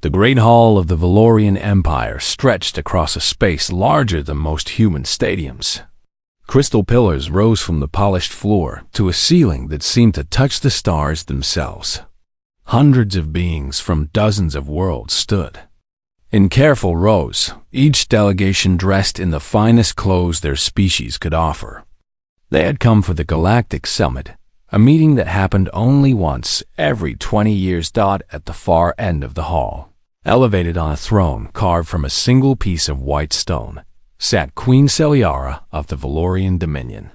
The great hall of the Valorian Empire stretched across a space larger than most human stadiums. Crystal pillars rose from the polished floor to a ceiling that seemed to touch the stars themselves. Hundreds of beings from dozens of worlds stood in careful rows, each delegation dressed in the finest clothes their species could offer. They had come for the Galactic Summit, a meeting that happened only once every 20 years. At the far end of the hall, elevated on a throne carved from a single piece of white stone, sat Queen Celiara of the Valorian Dominion.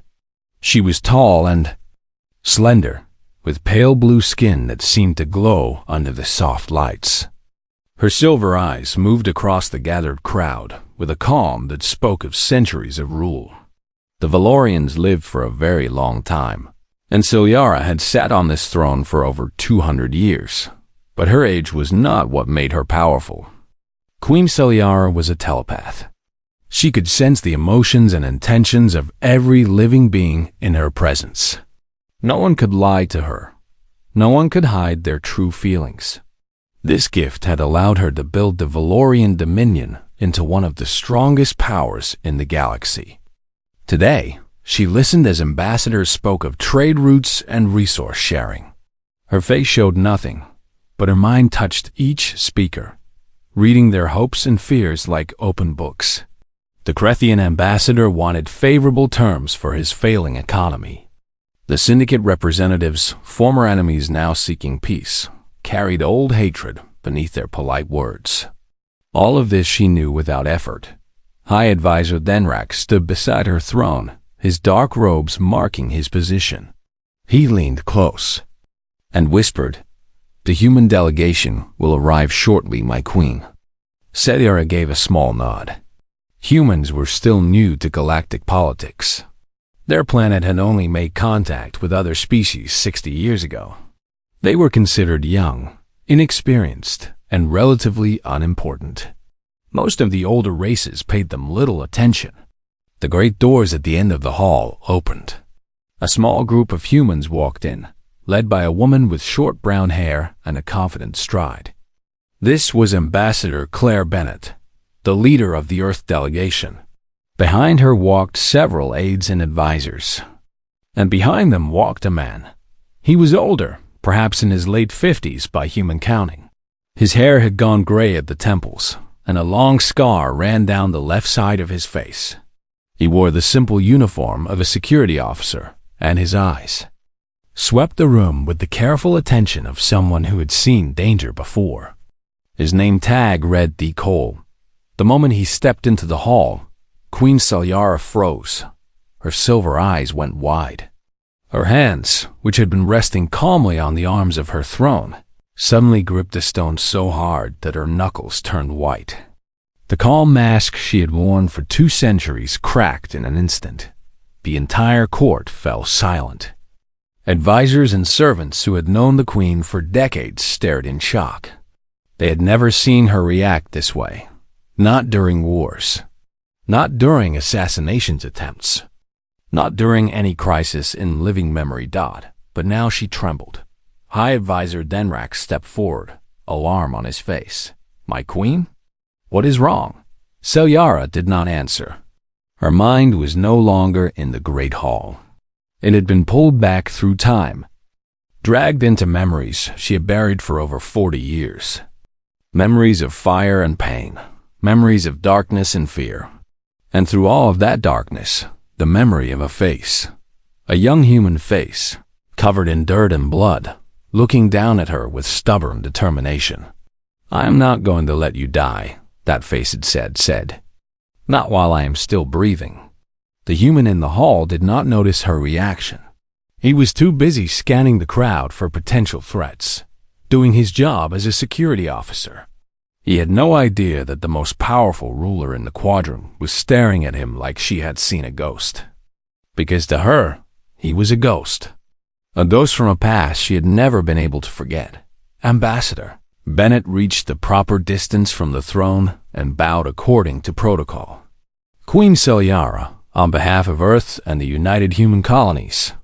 She was tall and slender, with pale blue skin that seemed to glow under the soft lights. Her silver eyes moved across the gathered crowd with a calm that spoke of centuries of rule. The Valorians lived for a very long time, and Celiara had sat on this throne for over 200 years. But her age was not what made her powerful. Queen Celiara was a telepath. She could sense the emotions and intentions of every living being in her presence. No one could lie to her. No one could hide their true feelings. This gift had allowed her to build the Valorian Dominion into one of the strongest powers in the galaxy. Today, she listened as ambassadors spoke of trade routes and resource sharing. Her face showed nothing, but her mind touched each speaker, reading their hopes and fears like open books. The Krethian ambassador wanted favorable terms for his failing economy. The syndicate representatives, former enemies now seeking peace, carried old hatred beneath their polite words. All of this she knew without effort. High Advisor Denrak stood beside her throne, his dark robes marking his position. He leaned close and whispered, "The human delegation will arrive shortly, my queen." Celiara gave a small nod. Humans were still new to galactic politics. Their planet had only made contact with other species 60 years ago. They were considered young, inexperienced, and relatively unimportant. Most of the older races paid them little attention. The great doors at the end of the hall opened. A small group of humans walked in, led by a woman with short brown hair and a confident stride. This was Ambassador Claire Bennett, the leader of the Earth delegation. Behind her walked several aides and advisors. And behind them walked a man. He was older, perhaps in his late 50s by human counting. His hair had gone gray at the temples, and a long scar ran down the left side of his face. He wore the simple uniform of a security officer, and his eyes swept the room with the careful attention of someone who had seen danger before. His name tag read D. Cole. The moment he stepped into the hall, Queen Celiara froze. Her silver eyes went wide. Her hands, which had been resting calmly on the arms of her throne, suddenly gripped the stone so hard that her knuckles turned white. The calm mask she had worn for 2 centuries cracked in an instant. The entire court fell silent. Advisors and servants who had known the queen for decades stared in shock. They had never seen her react this way. Not during wars. Not during assassinations attempts. Not during any crisis in living memory. But now she trembled. High Advisor Denrak stepped forward, alarm on his face. "My queen? What is wrong?" Celiara did not answer. Her mind was no longer in the Great Hall. It had been pulled back through time, dragged into memories she had buried for over 40 years. Memories of fire and pain, memories of darkness and fear. And through all of that darkness, the memory of a face. A young human face, covered in dirt and blood, looking down at her with stubborn determination. "I am not going to let you die," that face had said. "Not while I am still breathing." The human in the hall did not notice her reaction. He was too busy scanning the crowd for potential threats, doing his job as a security officer. He had no idea that the most powerful ruler in the quadrant was staring at him like she had seen a ghost. Because to her, he was a ghost. A ghost from a past she had never been able to forget. "Ambassador." Bennett reached the proper distance from the throne and bowed according to protocol. "Queen Celiara, on behalf of Earth and the United Human Colonies,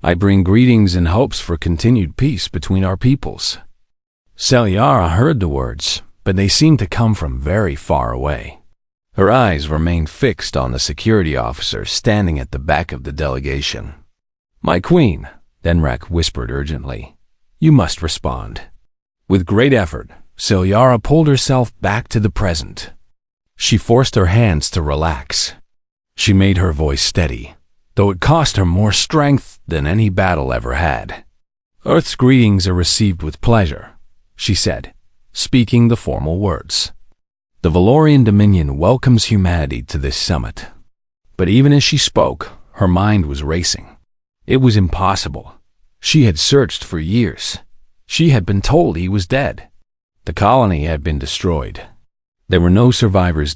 I bring greetings and hopes for continued peace between our peoples." Celiara heard the words, but they seemed to come from very far away. Her eyes remained fixed on the security officer standing at the back of the delegation. "My queen," Denrak whispered urgently, "you must respond." With great effort, Celiara pulled herself back to the present. She forced her hands to relax. She made her voice steady, though it cost her more strength than any battle ever had. "Earth's greetings are received with pleasure," she said, speaking the formal words. "The Valorian Dominion welcomes humanity to this summit." But even as she spoke, her mind was racing. It was impossible. She had searched for years. She had been told he was dead. The colony had been destroyed. There were no survivors,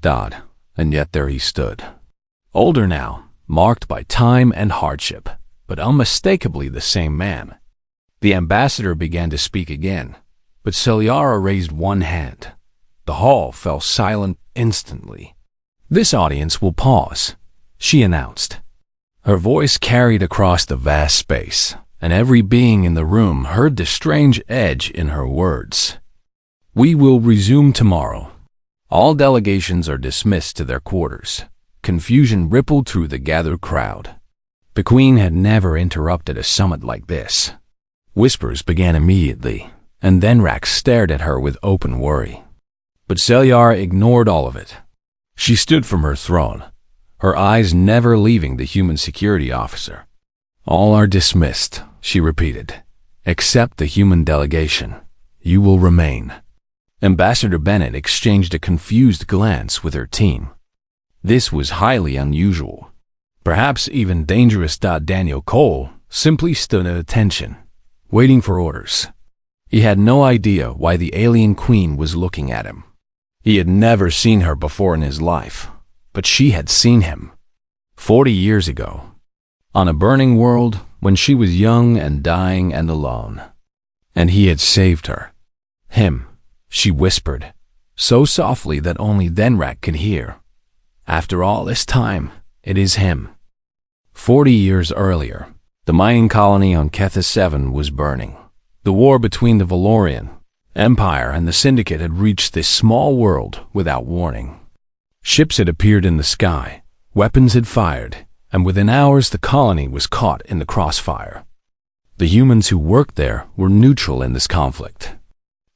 and yet there he stood. Older now, marked by time and hardship, but unmistakably the same man. The ambassador began to speak again, but Celiara raised one hand. The hall fell silent instantly. "This audience will pause," she announced. Her voice carried across the vast space, and every being in the room heard the strange edge in her words. "We will resume tomorrow. All delegations are dismissed to their quarters." Confusion rippled through the gathered crowd. The queen had never interrupted a summit like this. Whispers began immediately, and Denrak stared at her with open worry. But Celiara ignored all of it. She stood from her throne, her eyes never leaving the human security officer. "All are dismissed," she repeated, "except the human delegation. You will remain." Ambassador Bennett exchanged a confused glance with her team. This was highly unusual. Perhaps even dangerous. Daniel Cole simply stood at attention, waiting for orders. He had no idea why the alien queen was looking at him. He had never seen her before in his life, but she had seen him 40 years ago, on a burning world when she was young and dying and alone. And he had saved her. "Him," she whispered, so softly that only Denrak could hear. "After all this time, it is him." 40 years earlier, the mining colony on Kethis 7 was burning. The war between the Valorian Empire and the Syndicate had reached this small world without warning. Ships had appeared in the sky, weapons had fired, and within hours the colony was caught in the crossfire. The humans who worked there were neutral in this conflict.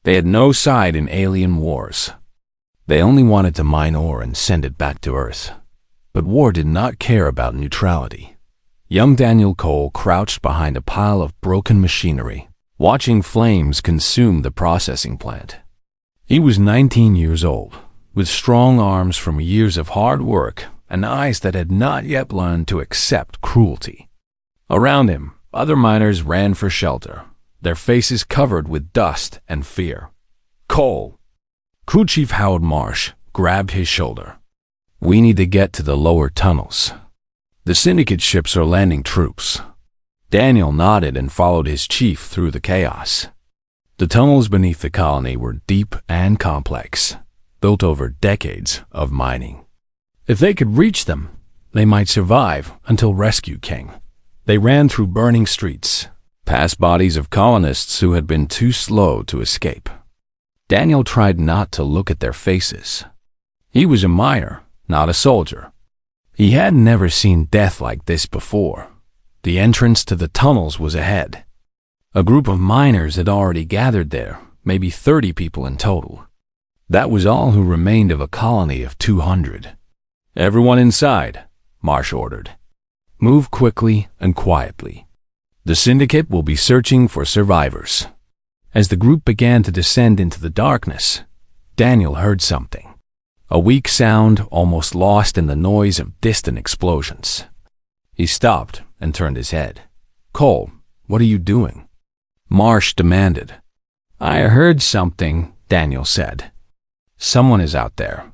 They had no side in alien wars. They only wanted to mine ore and send it back to Earth. But war did not care about neutrality. Young Daniel Cole crouched behind a pile of broken machinery, watching flames consume the processing plant. He was 19 years old, with strong arms from years of hard work and eyes that had not yet learned to accept cruelty. Around him, other miners ran for shelter, their faces covered with dust and fear. "Cole!" Crew Chief Howard Marsh grabbed his shoulder. "We need to get to the lower tunnels. The Syndicate ships are landing troops." Daniel nodded and followed his chief through the chaos. The tunnels beneath the colony were deep and complex, built over decades of mining. If they could reach them, they might survive until rescue came. They ran through burning streets, past bodies of colonists who had been too slow to escape. Daniel tried not to look at their faces. He was a miner, not a soldier. He had never seen death like this before. The entrance to the tunnels was ahead. A group of miners had already gathered there, maybe 30 people in total. That was all who remained of a colony of 200. "Everyone inside," Marsh ordered. "Move quickly and quietly. The Syndicate will be searching for survivors." As the group began to descend into the darkness, Daniel heard something. A weak sound almost lost in the noise of distant explosions. He stopped and turned his head. "Cole, what are you doing?" Marsh demanded. "I heard something," Daniel said. "Someone is out there.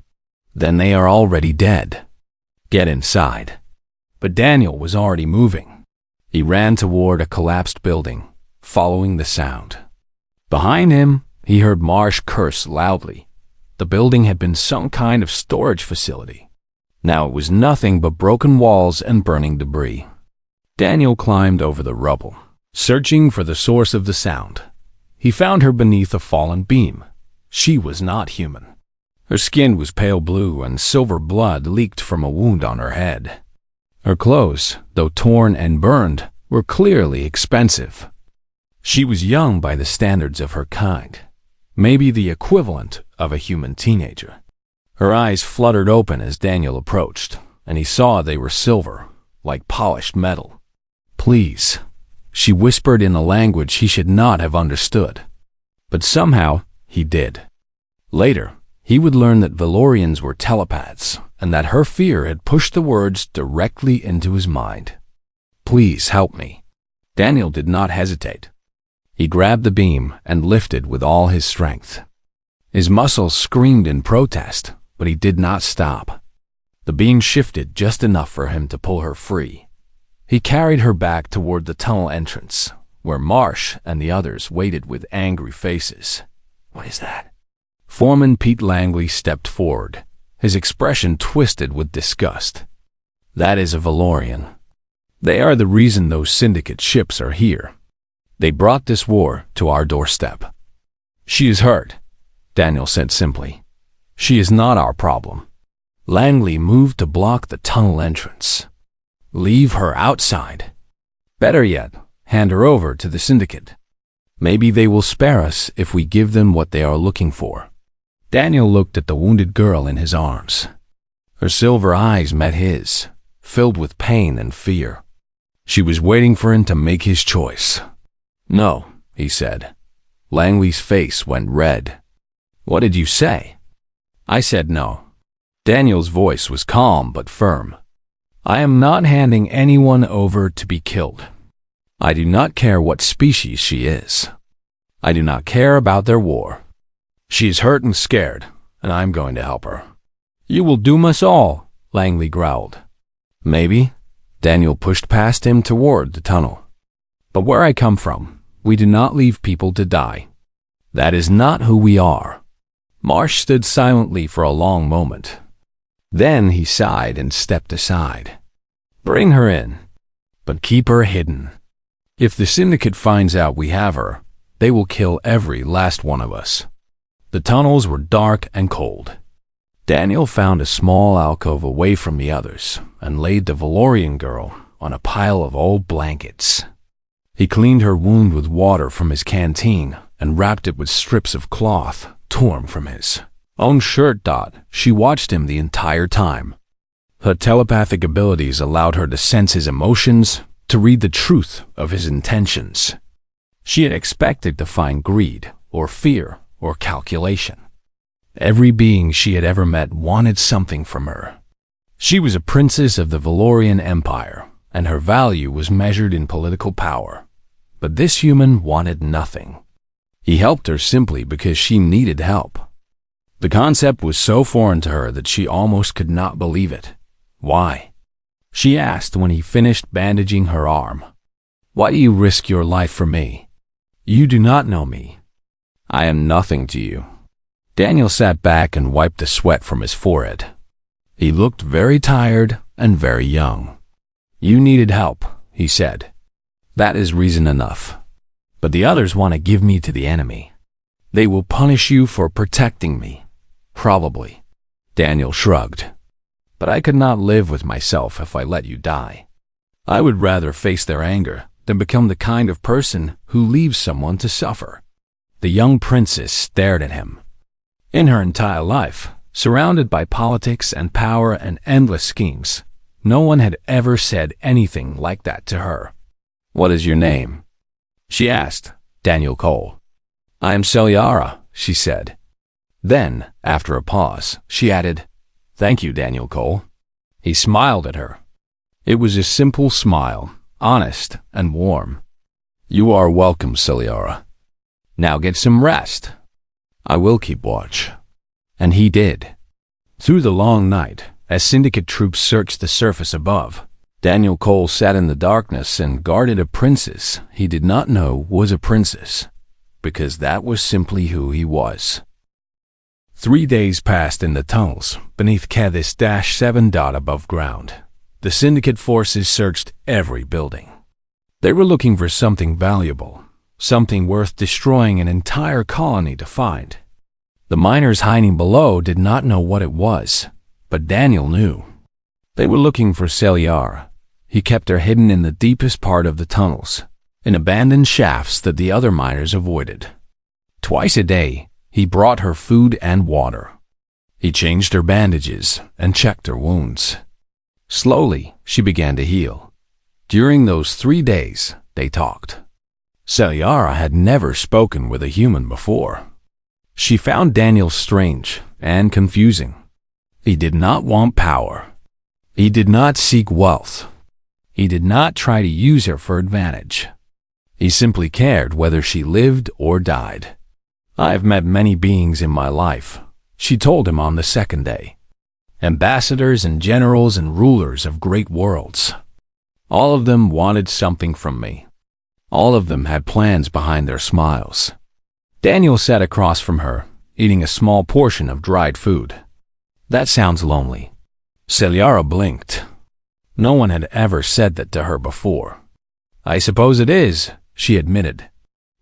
Then they are already dead. Get inside." But Daniel was already moving. He ran toward a collapsed building, following the sound. Behind him, he heard Marsh curse loudly. The building had been some kind of storage facility. Now it was nothing but broken walls and burning debris. Daniel climbed over the rubble, searching for the source of the sound. He found her beneath a fallen beam, She was not human. Her skin was pale blue and silver blood leaked from a wound on her head. Her clothes, though torn and burned, were clearly expensive. She was young by the standards of her kind, maybe the equivalent of a human teenager. Her eyes fluttered open as Daniel approached, and he saw they were silver, like polished metal. "Please," she whispered in a language he should not have understood. But somehow he did. Later, he would learn that Valorians were telepaths, and that her fear had pushed the words directly into his mind. "Please help me." Daniel did not hesitate. He grabbed the beam and lifted with all his strength. His muscles screamed in protest, but he did not stop. The beam shifted just enough for him to pull her free. He carried her back toward the tunnel entrance, where Marsh and the others waited with angry faces. "What is that?" Foreman Pete Langley stepped forward, his expression twisted with disgust. "That is a Valorian. They are the reason those syndicate ships are here. They brought this war to our doorstep." "She is hurt," Daniel said simply. "She is not our problem." Langley moved to block the tunnel entrance. "Leave her outside. Better yet, hand her over to the syndicate. Maybe they will spare us if we give them what they are looking for." Daniel looked at the wounded girl in his arms. Her silver eyes met his, filled with pain and fear. She was waiting for him to make his choice. "No," he said. Langley's face went red. "What did you say?" "I said no." Daniel's voice was calm but firm. "I am not handing anyone over to be killed. I do not care what species she is. I do not care about their war. She is hurt and scared, and I'm going to help her." "You will doom us all," Langley growled. "Maybe." Daniel pushed past him toward the tunnel. "But where I come from, we do not leave people to die. That is not who we are." Marsh stood silently for a long moment. Then he sighed and stepped aside. "Bring her in, but keep her hidden. If the syndicate finds out we have her, they will kill every last one of us." The tunnels were dark and cold. Daniel found a small alcove away from the others and laid the Valorian girl on a pile of old blankets. He cleaned her wound with water from his canteen and wrapped it with strips of cloth torn from his own shirt. She watched him the entire time. Her telepathic abilities allowed her to sense his emotions, to read the truth of his intentions. She had expected to find greed or fear or calculation. Every being she had ever met wanted something from her. She was a princess of the Valorian Empire, and her value was measured in political power. But this human wanted nothing. He helped her simply because she needed help. The concept was so foreign to her that she almost could not believe it. "Why?" she asked when he finished bandaging her arm. "Why do you risk your life for me? You do not know me. I am nothing to you." Daniel sat back and wiped the sweat from his forehead. He looked very tired and very young. "You needed help," he said. "That is reason enough. But the others want to give me to the enemy. They will punish you for protecting me. Probably." Daniel shrugged. "But I could not live with myself if I let you die. I would rather face their anger than become the kind of person who leaves someone to suffer." The young princess stared at him. In her entire life, surrounded by politics and power and endless schemes, no one had ever said anything like that to her. "What is your name?" she asked. "Daniel Cole." "I am Celiara," she said. Then, after a pause, she added, "Thank you, Daniel Cole." He smiled at her. It was a simple smile, honest and warm. "You are welcome, Celiara. Now get some rest. I will keep watch." And he did. Through the long night, as syndicate troops searched the surface above, Daniel Cole sat in the darkness and guarded a princess he did not know was a princess, because that was simply who he was. 3 days passed in the tunnels beneath Cathis-7 above ground. The syndicate forces searched every building. They were looking for something valuable, something worth destroying an entire colony to find. The miners hiding below did not know what it was, but Daniel knew. They were looking for Celiara. He kept her hidden in the deepest part of the tunnels, in abandoned shafts that the other miners avoided. Twice a day, he brought her food and water. He changed her bandages and checked her wounds. Slowly, she began to heal. During those 3 days, they talked. Celiara had never spoken with a human before. She found Daniel strange and confusing. He did not want power. He did not seek wealth. He did not try to use her for advantage. He simply cared whether she lived or died. "I've met many beings in my life," she told him on the second day. "Ambassadors and generals and rulers of great worlds. All of them wanted something from me. All of them had plans behind their smiles." Daniel sat across from her, eating a small portion of dried food. "That sounds lonely." Celiara blinked. No one had ever said that to her before. "I suppose it is," she admitted.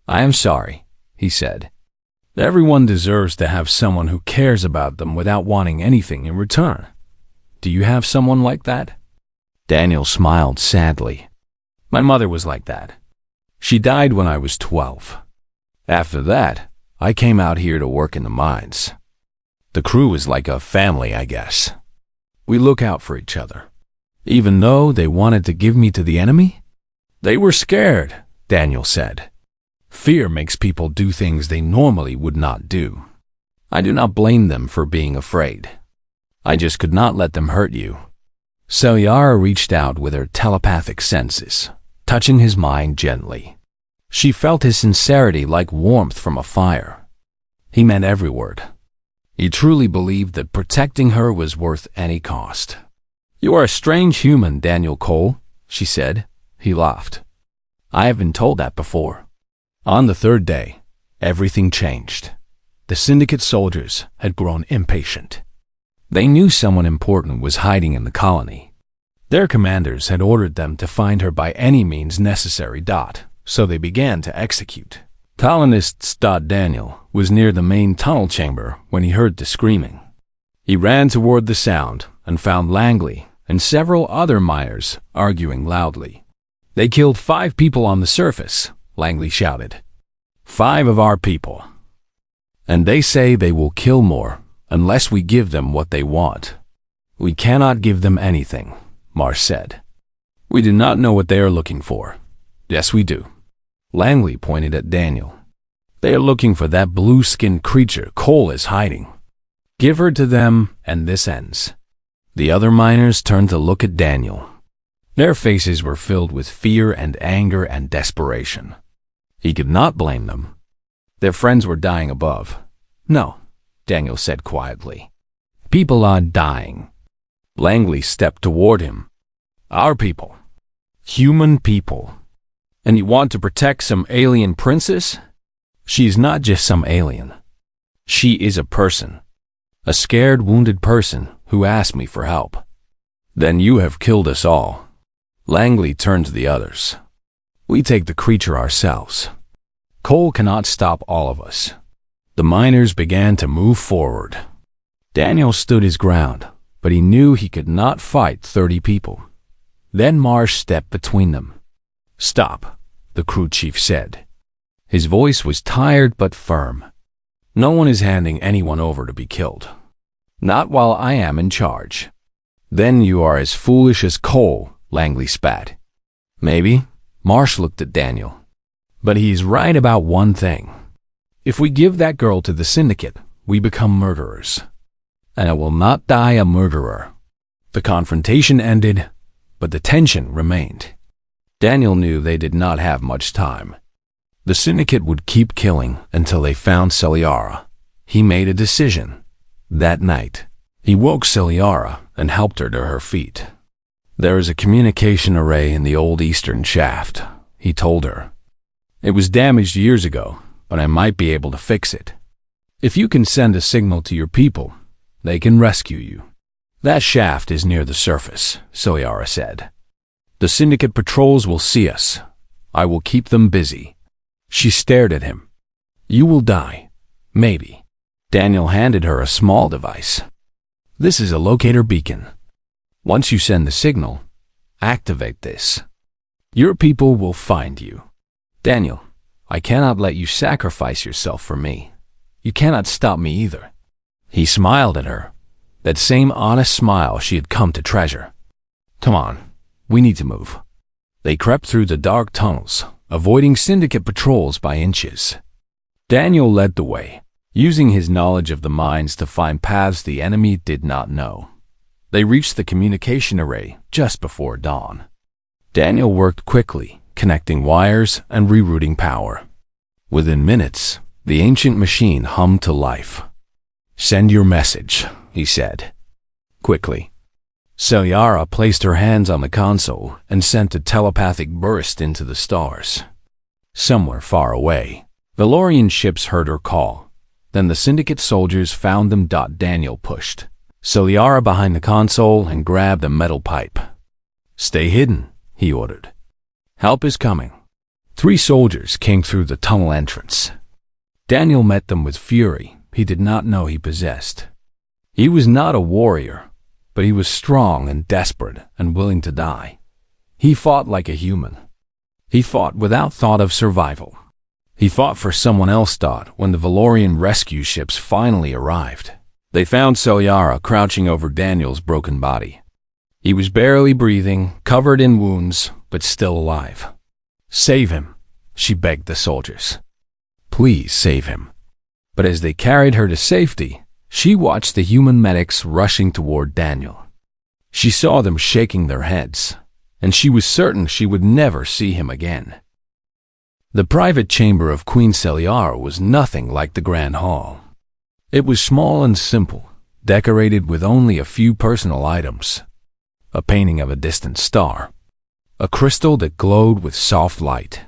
"I am sorry," he said. "Everyone deserves to have someone who cares about them without wanting anything in return. Do you have someone like that?" Daniel smiled sadly. "My mother was like that. She died when I was 12. After that, I came out here to work in the mines. The crew is like a family, I guess. We look out for each other. Even though they wanted to give me to the enemy? They were scared," Daniel said. "Fear makes people do things they normally would not do. I do not blame them for being afraid. I just could not let them hurt you." Celiara reached out with her telepathic senses, touching his mind gently. She felt his sincerity like warmth from a fire. He meant every word. He truly believed that protecting her was worth any cost. "You are a strange human, Daniel Cole," she said. He laughed. "I have been told that before." On the third day, everything changed. The Syndicate soldiers had grown impatient. They knew someone important was hiding in the colony. Their commanders had ordered them to find her by any means necessary. So they began to execute. Colonist Daniel was near the main tunnel chamber when he heard the screaming. He ran toward the sound and found Langley and several other miners arguing loudly. "They killed 5 people on the surface," Langley shouted. "5 of our people. And they say they will kill more unless we give them what they want." "We cannot give them anything," Marsh said. "We do not know what they are looking for." "Yes, we do." Langley pointed at Daniel. "They are looking for that blue-skinned creature Cole is hiding. Give her to them, and this ends." The other miners turned to look at Daniel. Their faces were filled with fear and anger and desperation. He could not blame them. Their friends were dying above. "No," Daniel said quietly. "People are dying." Langley stepped toward him. "Our people. Human people. And you want to protect some alien princess? She is not just some alien. She is a person. A scared, wounded person who asked me for help. Then you have killed us all." Langley turned to the others. "We take the creature ourselves. Cole cannot stop all of us." The miners began to move forward. Daniel stood his ground, but he knew he could not fight 30 people. Then Marsh stepped between them. "Stop," the crew chief said. His voice was tired but firm. "No one is handing anyone over to be killed. Not while I am in charge." "Then you are as foolish as Cole," Langley spat. "Maybe," Marsh looked at Daniel. "But he's right about one thing. If we give that girl to the Syndicate, we become murderers. And I will not die a murderer." The confrontation ended, but the tension remained. Daniel knew they did not have much time. The Syndicate would keep killing until they found Celiara. He made a decision. That night, he woke Celiara and helped her to her feet. "There is a communication array in the old eastern shaft," he told her. "It was damaged years ago, but I might be able to fix it. If you can send a signal to your people, they can rescue you." "That shaft is near the surface," Celiara said. "The Syndicate patrols will see us. I will keep them busy." She stared at him. "You will die. Maybe. Daniel handed her a small device. This is a locator beacon. Once you send the signal, activate this. Your people will find you. Daniel, I cannot let you sacrifice yourself for me. You cannot stop me either. He smiled at her, that same honest smile she had come to treasure. Come on, we need to move. They crept through the dark tunnels, avoiding syndicate patrols by inches. Daniel led the way, using his knowledge of the mines to find paths the enemy did not know. They reached the communication array just before dawn. Daniel worked quickly, connecting wires and rerouting power. Within minutes, the ancient machine hummed to life. Send your message, he said. Quickly. Celiara placed her hands on the console and sent a telepathic burst into the stars. Somewhere far away, Valorian ships heard her call. Then the syndicate soldiers found them. Daniel pushed Celiara behind the console and grabbed a metal pipe. Stay hidden, he ordered. Help is coming. 3 soldiers came through the tunnel entrance. Daniel met them with fury he did not know he possessed. He was not a warrior, but he was strong and desperate and willing to die. He fought like a human. He fought without thought of survival. He fought for someone else. When the Valorian rescue ships finally arrived, they found Celiara crouching over Daniel's broken body. He was barely breathing, covered in wounds, but still alive. Save him, she begged the soldiers. Please save him. But as they carried her to safety, she watched the human medics rushing toward Daniel. She saw them shaking their heads, and she was certain she would never see him again. The private chamber of Queen Celiara was nothing like the Grand Hall. It was small and simple, decorated with only a few personal items. A painting of a distant star, a crystal that glowed with soft light,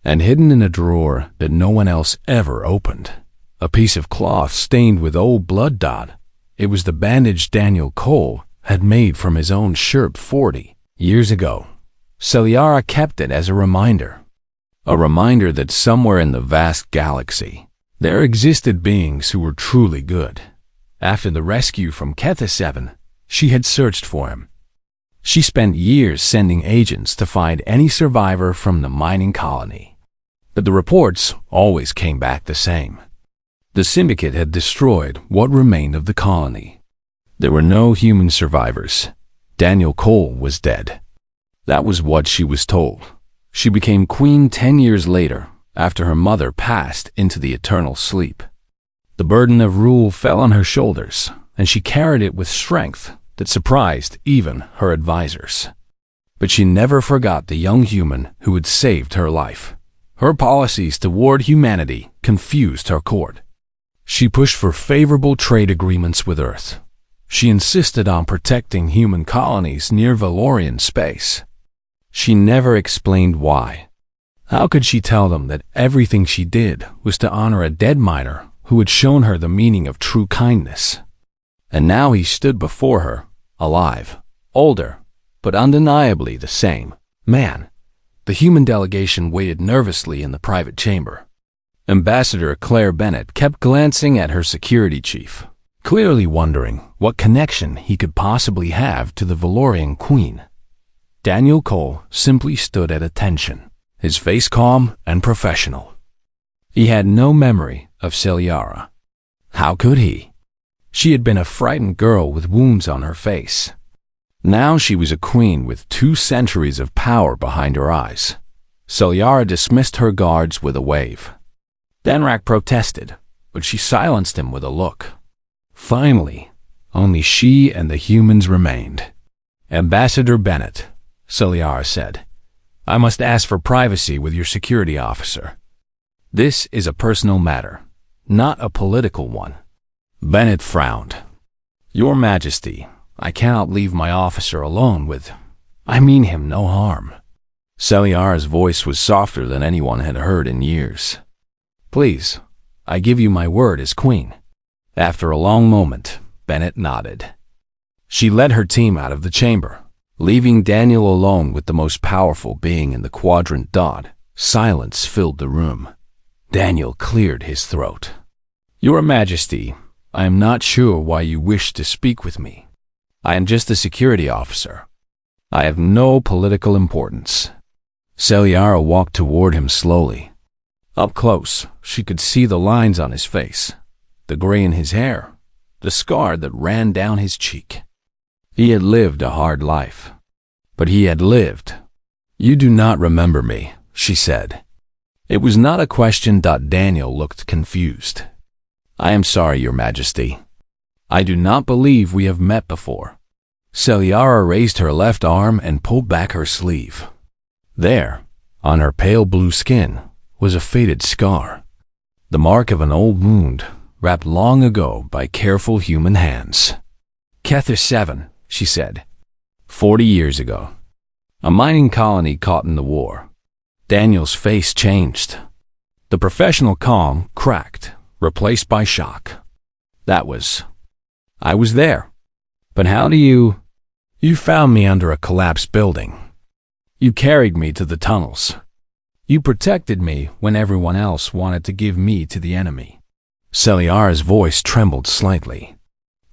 and hidden in a drawer that no one else ever opened, a piece of cloth stained with old blood. It was the bandage Daniel Cole had made from his own shirt 40 years ago. Celiara kept it as a reminder that somewhere in the vast galaxy, there existed beings who were truly good. After the rescue from Ketha 7, she had searched for him. She spent years sending agents to find any survivor from the mining colony. But the reports always came back the same. The syndicate had destroyed what remained of the colony. There were no human survivors. Daniel Cole was dead. That was what she was told. She became queen 10 years later, after her mother passed into the eternal sleep. The burden of rule fell on her shoulders, and she carried it with strength that surprised even her advisors. But she never forgot the young human who had saved her life. Her policies toward humanity confused her court. She pushed for favorable trade agreements with Earth. She insisted on protecting human colonies near Valorian space. She never explained why. How could she tell them that everything she did was to honor a dead miner who had shown her the meaning of true kindness? And now he stood before her, alive, older, but undeniably the same man. The human delegation waited nervously in the private chamber. Ambassador Claire Bennett kept glancing at her security chief, clearly wondering what connection he could possibly have to the Valorian queen. Daniel Cole simply stood at attention, his face calm and professional. He had no memory of Celiara. How could he? She had been a frightened girl with wounds on her face. Now she was a queen with 2 centuries of power behind her eyes. Celiara dismissed her guards with a wave. Denrak protested, but she silenced him with a look. Finally, only she and the humans remained. Ambassador Bennett, Celiara said, I must ask for privacy with your security officer. This is a personal matter, not a political one. Bennett frowned. Your Majesty, I cannot leave my officer alone I mean him no harm. Celiara's voice was softer than anyone had heard in years. Please, I give you my word as queen. After a long moment, Bennett nodded. She led her team out of the chamber, leaving Daniel alone with the most powerful being in the quadrant. Silence filled the room. Daniel cleared his throat. Your Majesty, I am not sure why you wish to speak with me. I am just a security officer. I have no political importance. Celiara walked toward him slowly. Up close, she could see the lines on his face, the gray in his hair, the scar that ran down his cheek. He had lived a hard life, but he had lived. You do not remember me, she said. It was not a question. Daniel looked confused. I am sorry, Your Majesty. I do not believe we have met before. Celiara raised her left arm and pulled back her sleeve. There, on her pale blue skin, was a faded scar, the mark of an old wound wrapped long ago by careful human hands. Kether 7, she said. 40 years ago. A mining colony caught in the war. Daniel's face changed. The professional calm cracked, replaced by shock. I was there. But how do you... You found me under a collapsed building. You carried me to the tunnels. You protected me when everyone else wanted to give me to the enemy. Celiara's voice trembled slightly.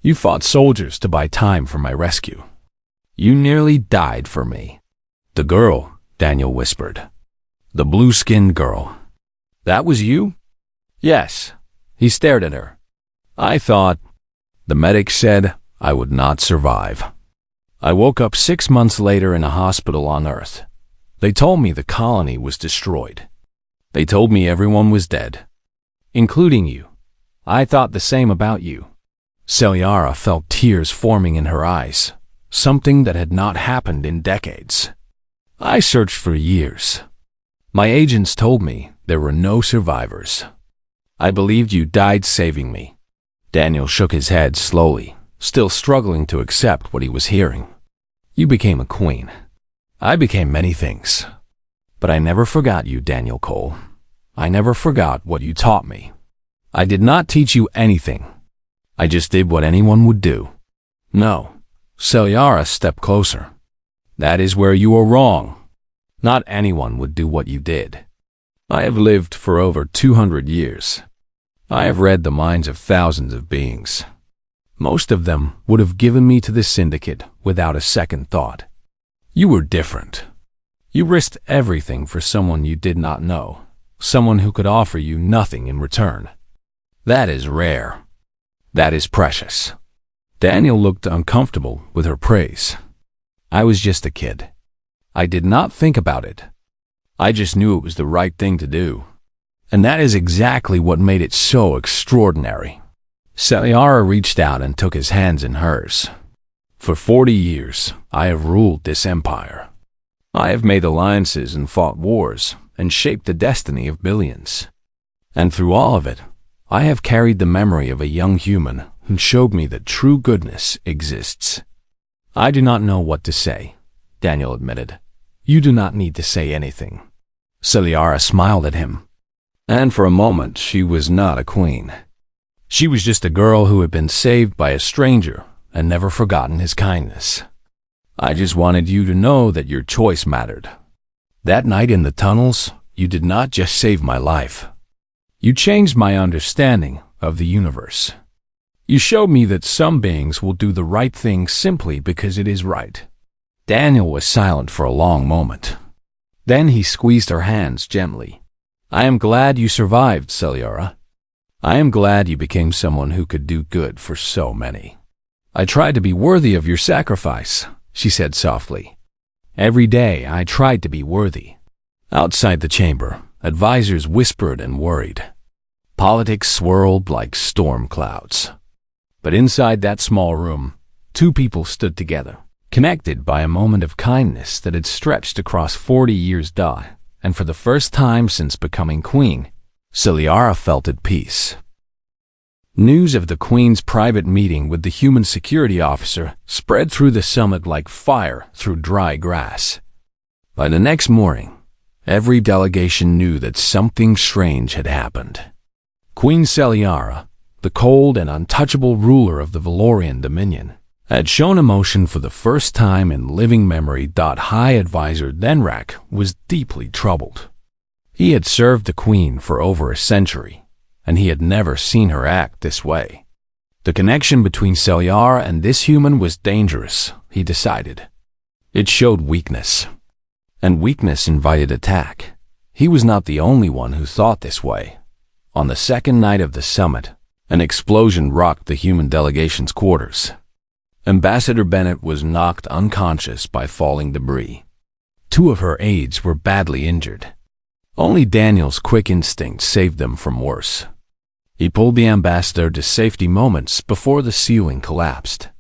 You fought soldiers to buy time for my rescue. You nearly died for me. The girl, Daniel whispered. The blue-skinned girl. That was you? Yes. He stared at her. I thought, the medic said, I would not survive. I woke up 6 months later in a hospital on Earth. They told me the colony was destroyed. They told me everyone was dead, including you. I thought the same about you. Celiara felt tears forming in her eyes, something that had not happened in decades. I searched for years. My agents told me there were no survivors. I believed you died saving me. Daniel shook his head slowly, still struggling to accept what he was hearing. You became a queen. I became many things. But I never forgot you, Daniel Cole. I never forgot what you taught me. I did not teach you anything. I just did what anyone would do. No. Celiara stepped closer. That is where you are wrong. Not anyone would do what you did. I have lived for over 200 years. I have read the minds of thousands of beings. Most of them would have given me to the syndicate without a second thought. You were different. You risked everything for someone you did not know, someone who could offer you nothing in return. That is rare. That is precious. Daniel looked uncomfortable with her praise. I was just a kid. I did not think about it. I just knew it was the right thing to do. And that is exactly what made it so extraordinary. Celiara reached out and took his hands in hers. For 40 years, I have ruled this empire. I have made alliances and fought wars and shaped the destiny of billions. And through all of it, I have carried the memory of a young human who showed me that true goodness exists. I do not know what to say, Daniel admitted. You do not need to say anything. Celiara smiled at him. And for a moment, she was not a queen. She was just a girl who had been saved by a stranger and never forgotten his kindness. I just wanted you to know that your choice mattered. That night in the tunnels, you did not just save my life. You changed my understanding of the universe. You showed me that some beings will do the right thing simply because it is right. Daniel was silent for a long moment. Then he squeezed her hands gently. I am glad you survived, Celiara. I am glad you became someone who could do good for so many. I tried to be worthy of your sacrifice, she said softly. Every day I tried to be worthy. Outside the chamber, advisors whispered and worried. Politics swirled like storm clouds. But inside that small room, two people stood together, connected by a moment of kindness that had stretched across 40 years. And for the first time since becoming queen, Celiara felt at peace. News of the Queen's private meeting with the human security officer spread through the summit like fire through dry grass. By the next morning, every delegation knew that something strange had happened. Queen Celiara, the cold and untouchable ruler of the Valorian Dominion, had shown emotion for the first time in living memory. High Advisor Denrak was deeply troubled. He had served the Queen for over a century, and he had never seen her act this way. The connection between Celiara and this human was dangerous, he decided. It showed weakness, and weakness invited attack. He was not the only one who thought this way. On the second night of the summit, an explosion rocked the human delegation's quarters. Ambassador Bennett was knocked unconscious by falling debris. 2 of her aides were badly injured. Only Daniel's quick instinct saved them from worse. He pulled the ambassador to safety moments before the ceiling collapsed.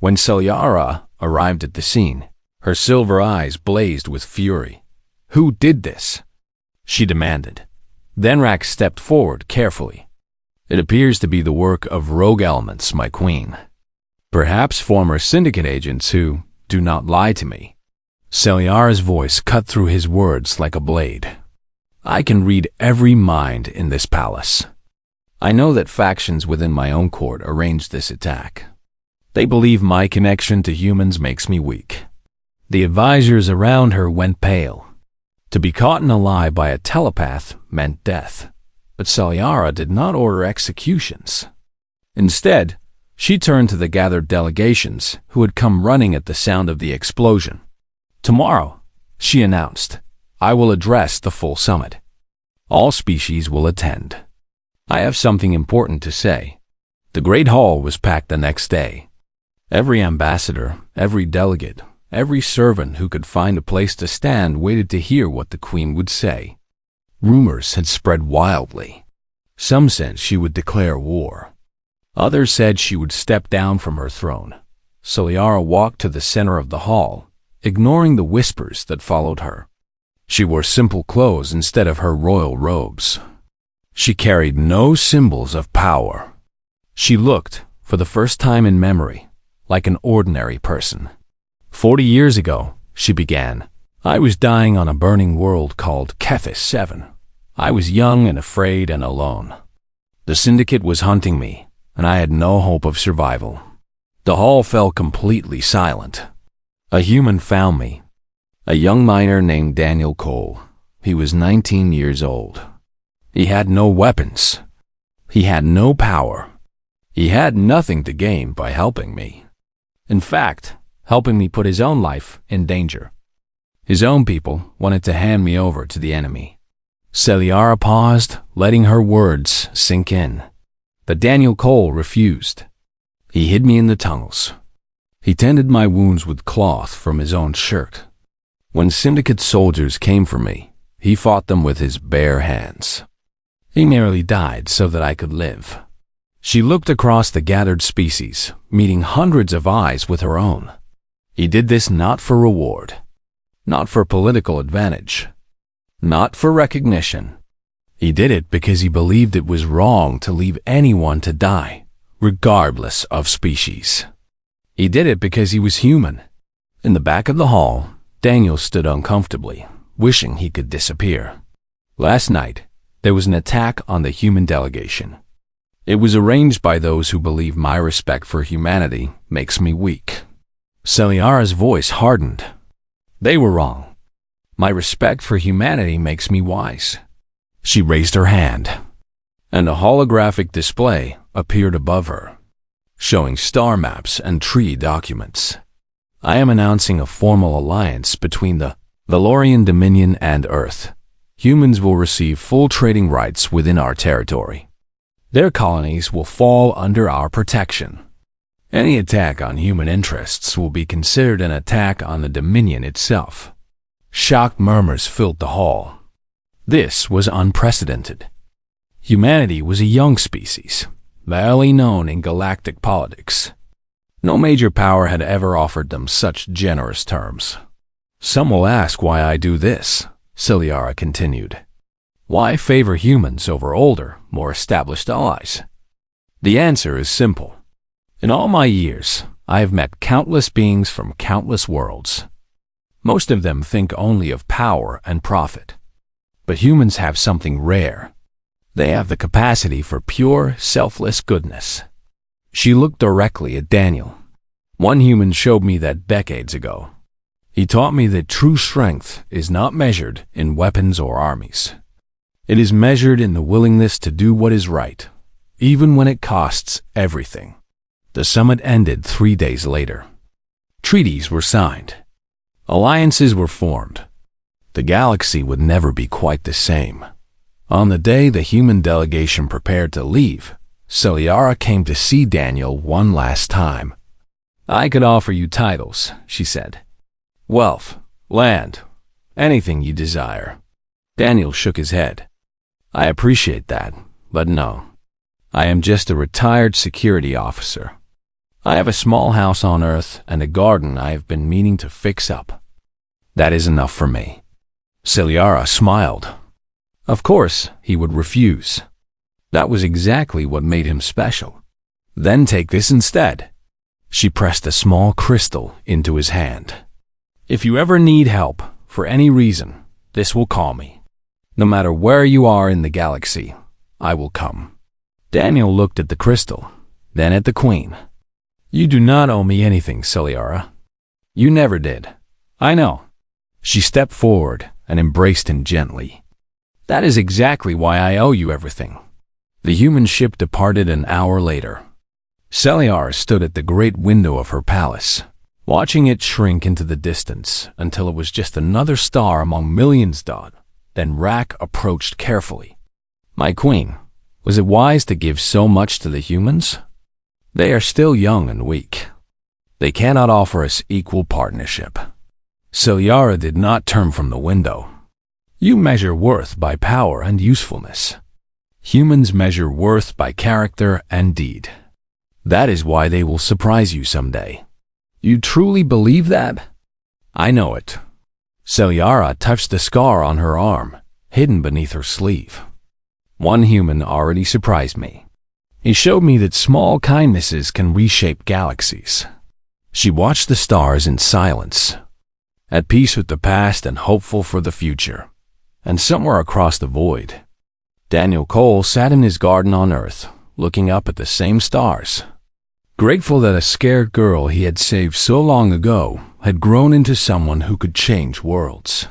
When Celiara arrived at the scene, her silver eyes blazed with fury. "Who did this?" she demanded. Then Rax stepped forward carefully. "It appears to be the work of rogue elements, my queen. Perhaps former syndicate agents who do not lie to me." Celiara's voice cut through his words like a blade. "I can read every mind in this palace. I know that factions within my own court arranged this attack. They believe my connection to humans makes me weak." The advisors around her went pale. To be caught in a lie by a telepath meant death. But Celiara did not order executions. Instead, she turned to the gathered delegations who had come running at the sound of the explosion. "Tomorrow," she announced, "I will address the full summit. All species will attend. I have something important to say." The Great Hall was packed the next day. Every ambassador, every delegate, every servant who could find a place to stand waited to hear what the queen would say. Rumors had spread wildly. Some said she would declare war. Others said she would step down from her throne. Celiara walked to the center of the hall, ignoring the whispers that followed her. She wore simple clothes instead of her royal robes. She carried no symbols of power. She looked, for the first time in memory, like an ordinary person. 40 years ago, she began, I was dying on a burning world called Kethis 7. I was young and afraid and alone. The syndicate was hunting me, and I had no hope of survival. The hall fell completely silent. A human found me, a young miner named Daniel Cole. He was 19 years old. He had no weapons. He had no power. He had nothing to gain by helping me. In fact, helping me put his own life in danger. His own people wanted to hand me over to the enemy. Celiara paused, letting her words sink in. But Daniel Cole refused. He hid me in the tunnels. He tended my wounds with cloth from his own shirt. When syndicate soldiers came for me, he fought them with his bare hands. He nearly died so that I could live. She looked across the gathered species, meeting hundreds of eyes with her own. He did this not for reward, not for political advantage, not for recognition. He did it because he believed it was wrong to leave anyone to die, regardless of species. He did it because he was human. In the back of the hall, Daniel stood uncomfortably, wishing he could disappear. Last night, there was an attack on the human delegation. It was arranged by those who believe my respect for humanity makes me weak. Celiara's voice hardened. They were wrong. My respect for humanity makes me wise. She raised her hand, and a holographic display appeared above her, showing star maps and tree documents. I am announcing a formal alliance between the Valorian Dominion and Earth. Humans will receive full trading rights within our territory. Their colonies will fall under our protection. Any attack on human interests will be considered an attack on the Dominion itself. Shocked murmurs filled the hall. This was unprecedented. Humanity was a young species, barely known in galactic politics. No major power had ever offered them such generous terms. Some will ask why I do this, Celiara continued. Why favor humans over older, more established allies? The answer is simple. In all my years, I have met countless beings from countless worlds. Most of them think only of power and profit. But humans have something rare. They have the capacity for pure, selfless goodness. She looked directly at Daniel. One human showed me that decades ago. He taught me that true strength is not measured in weapons or armies. It is measured in the willingness to do what is right, even when it costs everything. The summit ended 3 days later. Treaties were signed. Alliances were formed. The galaxy would never be quite the same. On the day the human delegation prepared to leave, Celiara came to see Daniel one last time. "I could offer you titles," she said. "Wealth, land, anything you desire." Daniel shook his head. "I appreciate that, but no. I am just a retired security officer. I have a small house on Earth and a garden I have been meaning to fix up. That is enough for me." Celiara smiled. Of course, he would refuse. That was exactly what made him special. "Then take this instead." She pressed a small crystal into his hand. "If you ever need help, for any reason, this will call me. No matter where you are in the galaxy, I will come." Daniel looked at the crystal, then at the Queen. "You do not owe me anything, Celiara. You never did. I know." She stepped forward and embraced him gently. "That is exactly why I owe you everything." The human ship departed an hour later. Celiara stood at the great window of her palace, watching it shrink into the distance until it was just another star among millions. Then Rack approached carefully. "My queen, was it wise to give so much to the humans? They are still young and weak. They cannot offer us equal partnership." Celiara did not turn from the window. "You measure worth by power and usefulness. Humans measure worth by character and deed. That is why they will surprise you someday." "You truly believe that?" "I know it." Celiara touched the scar on her arm, hidden beneath her sleeve. "One human already surprised me. He showed me that small kindnesses can reshape galaxies." She watched the stars in silence, at peace with the past and hopeful for the future. And somewhere across the void, Daniel Cole sat in his garden on Earth, looking up at the same stars, grateful that a scared girl he had saved so long ago had grown into someone who could change worlds.